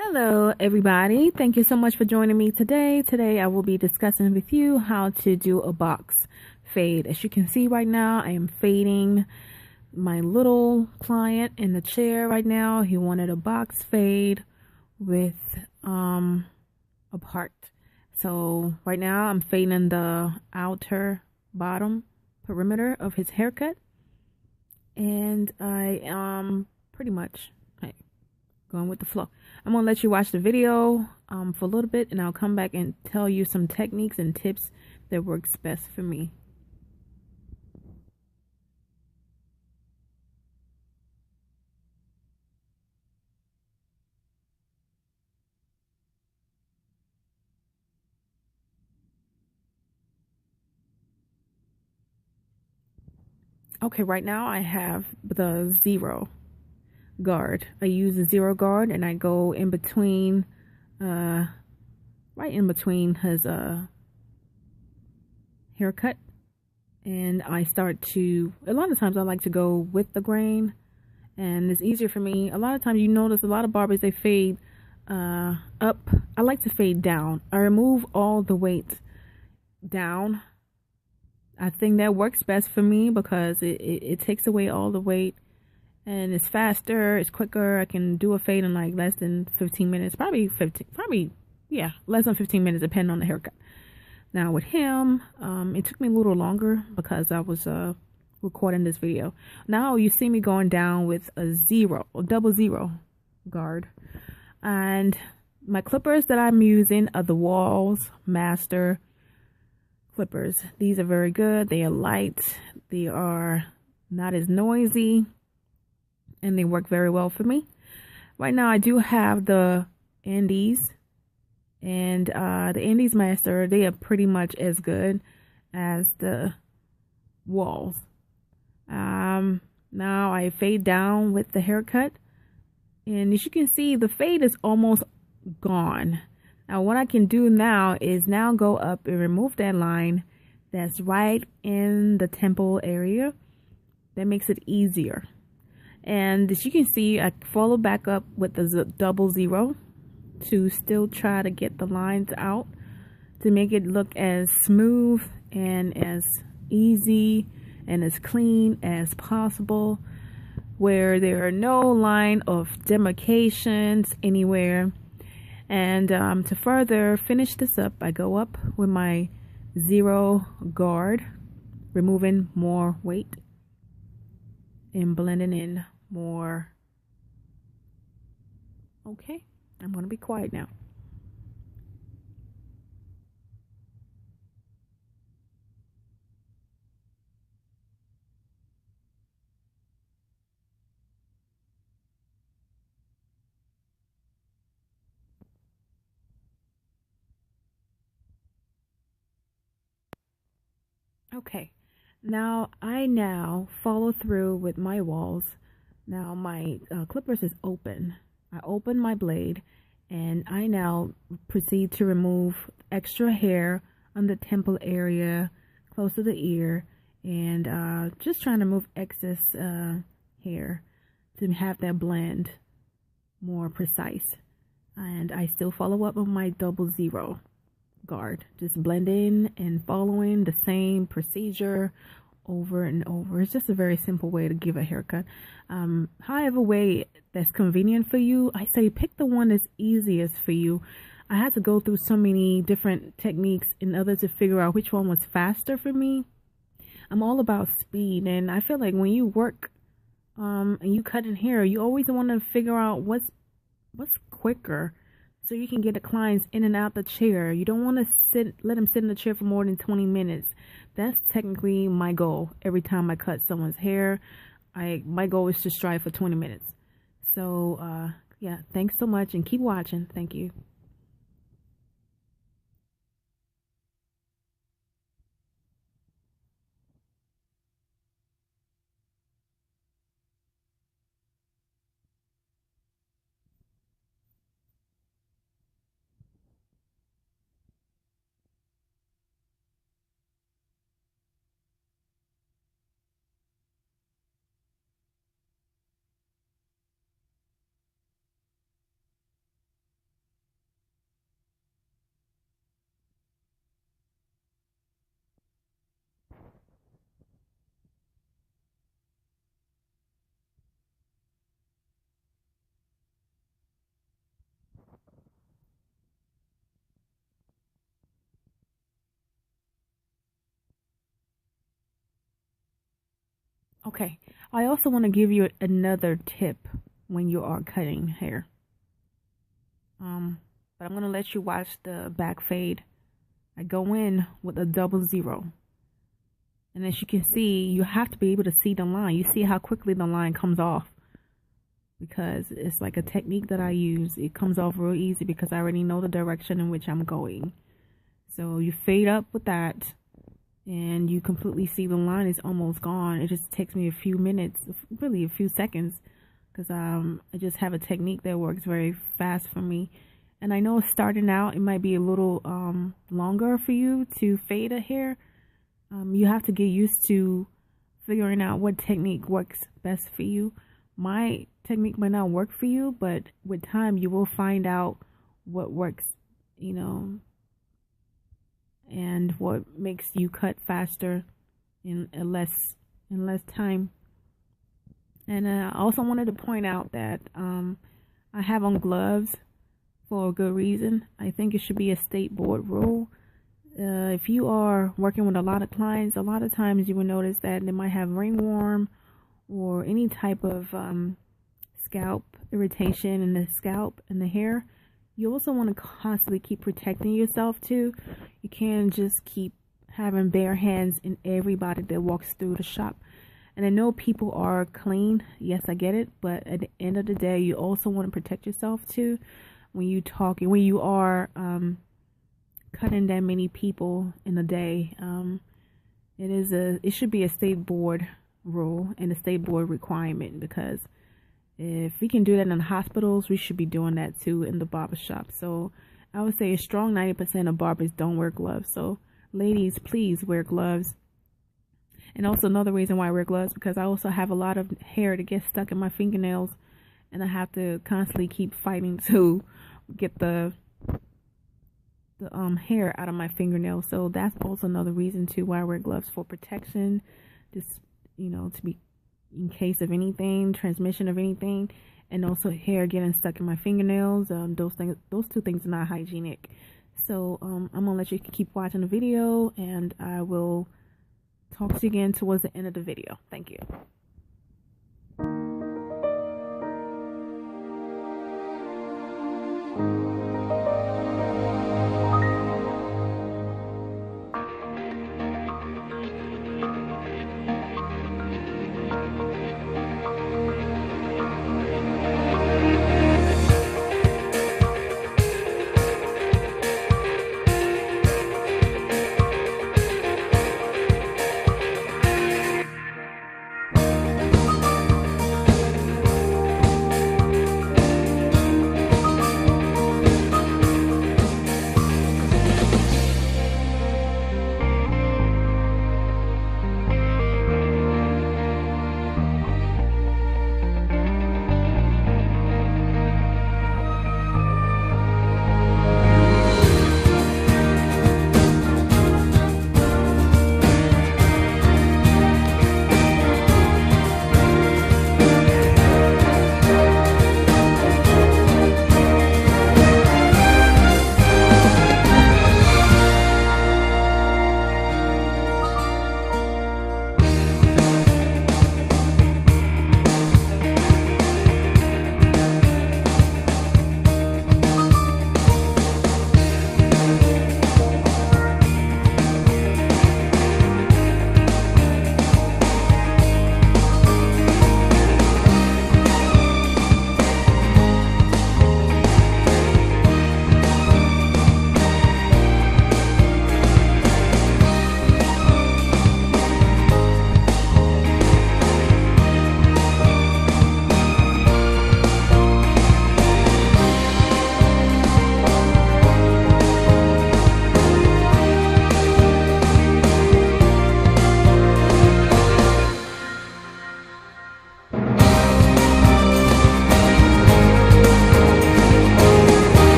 Hello, everybody. Thank you so much for joining me today. Today, I will be discussing with you how to do a box fade. As you can see right now, I am fading my little client in the chair right now. He wanted a box fade with a part. So right now, I'm fading the outer bottom perimeter of his haircut, and I pretty much going with the flow. I'm gonna let you watch the video for a little bit, and I'll come back and tell you some techniques and tips that works best for me. Okay, right now I have the zero guard. I use the zero guard, and I go in between, right in between his haircut, and I start to. A lot of times I like to go with the grain, and it's easier for me. A lot of times you notice a lot of barbers, they fade up. I like to fade down. I remove all the weight down. I think that works best for me because it takes away all the weight, and it's faster, it's quicker. I can do a fade in like less than 15 minutes, yeah, less than 15 minutes depending on the haircut. Now with him, it took me a little longer because I was recording this video. Now you see me going down with a double zero guard, and my clippers that I'm using are the Walls Master clippers. These are very good. They are light, they are not as noisy, and they work very well for me. Right now I do have the Indies, and the Indies Master, they are pretty much as good as the Walls. Now I fade down with the haircut, and as you can see, the fade is almost gone. Now what I can do now is now go up and remove that line that's right in the temple area. That makes it easier. And as you can see, I follow back up with the double zero to still try to get the lines out to make it look as smooth and as easy and as clean as possible, where there are no line of demarcations anywhere. And to further finish this up, I go up with my zero guard, removing more weight and blending in more. Okay, I'm going to be quiet now. Okay, now I follow through with my walls. Now my clippers is open. I open my blade, and I now proceed to remove extra hair on the temple area close to the ear, and just trying to move excess hair to have that blend more precise. And I still follow up with my double zero guard, just blending and following the same procedure over and over. It's just a very simple way to give a haircut. However way that's convenient for you, I say pick the one that's easiest for you. I had to go through so many different techniques in order to figure out which one was faster for me. I'm all about speed, and I feel like when you work and you cut in hair, you always want to figure out what's quicker, so you can get the clients in and out the chair. You don't want to let them sit in the chair for more than 20 minutes. That's technically my goal. Every time I cut someone's hair, my goal is to strive for 20 minutes. So yeah, thanks so much, and keep watching. Thank you. Okay. I also want to give you another tip when you are cutting hair. Um, but I'm gonna let you watch the back fade. I go in with a 00. And as you can see, you have to be able to see the line. You see how quickly the line comes off because it's like a technique that I use. It comes off real easy because I already know the direction in which I'm going. So you fade up with that and you completely see the line is almost gone. It just takes me a few minutes, really a few seconds, because I just have a technique that works very fast for me. And I know starting out, it might be a little longer for you to fade a hair. You have to get used to figuring out what technique works best for you. My technique might not work for you, but with time, you will find out what works, you know, and what makes you cut faster in less time. And I also wanted to point out that I have on gloves for a good reason. I think it should be a state board rule. If you are working with a lot of clients, a lot of times you will notice that they might have ringworm or any type of scalp irritation in the scalp and the hair. You also want to constantly keep protecting yourself too. You can't just keep having bare hands in everybody that walks through the shop. And I know people are clean. Yes, I get it. But at the end of the day, you also want to protect yourself too when you talk, when you are cutting that many people in a day. It should be a state board rule and a state board requirement, because if we can do that in hospitals, we should be doing that too in the barbershop. So I would say a strong 90% of barbers don't wear gloves. So ladies, please wear gloves. And also another reason why I wear gloves, because I also have a lot of hair that gets stuck in my fingernails, and I have to constantly keep fighting to get the hair out of my fingernails. So that's also another reason too why I wear gloves, for protection, just, you know, to be in case of anything, transmission of anything, and also hair getting stuck in my fingernails. Those two things are not hygienic. So I'm gonna let you keep watching the video, and I will talk to you again towards the end of the video. Thank you.